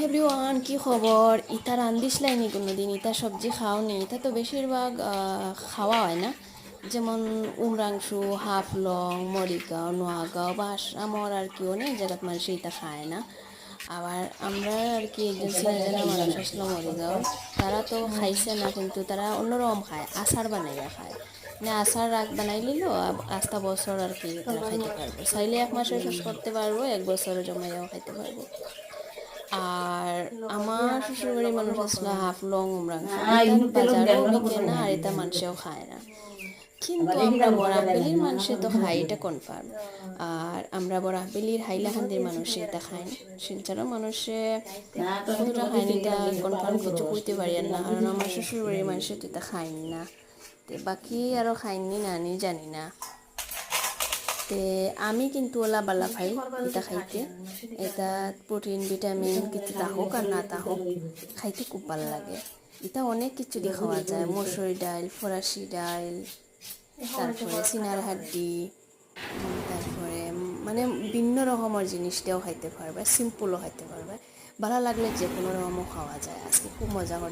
Everyone, কি খবর? ইতা রান্দিস লাইনি কোনোদিন? ইতা সবজি খাওনি? ইতা তো বেশিরভাগ খাওয়া হয় না, যেমন উমরাংশু, হাফলং, মরিগাঁও, নোয়াগাঁও বা আসামর আর কি অনেক জায়গাত মানুষ ইতা খায় না। আবার আমরা আর কি একজন চেনা জানা মানুষ আসলো মরিগাঁও, তারা তো খাইছে না, কিন্তু তারা অন্যরকম খায়, আচার বানাইয়া খায়। না আচার বানাই লিল, আস্তা বছর আর কি তারা খাইতে পারবো, চাইলে 1 মাসের শেষ করতে পারবো, 1 বছরে জমাইয়াও খাইতে পারবো। আর আমার শ্বশুরবাড়ির মানুষ আসলে হাফলং, উমরাংশু এটা বাজারেও বিকে না, আর এটা মানুষেও খায় না। কিন্তু আমরা বরাকবেলির মানুষে তো খাই, এটা কনফার্ম। আর আমরা বরাকবেলির হাইলাকান্দির মানুষে এটা খাই না, শিলচরের মানুষে কতটা খায়নি এটা কনফার্ম কিছু কইতে পারি না, কারণ আমার শ্বশুরবাড়ির মানুষে তো এটা খাইনি না। তো বাকি আরও খাইনি না নি জানি না। তে আমি কিন্তু ওলা বালা খাই এটা খাইতে, এটা প্রোটিন ভিটামিন কিছু তাহোক আর না তাহোক খাইতে খুব ভালো লাগে। এটা অনেক কিছু দিয়ে খাওয়া যায়, মসুরি ডাল, ফরাসি ডাল, তারপরে সিনার হাড্ডি, তারপরে মানে ভিন্ন রকমের জিনিস দিয়েও খাইতে পারবে, সিম্পলও খাইতে পারবে, ভালো লাগলে যে কোনো রকমও খাওয়া যায়। আজকে খুব মজা করে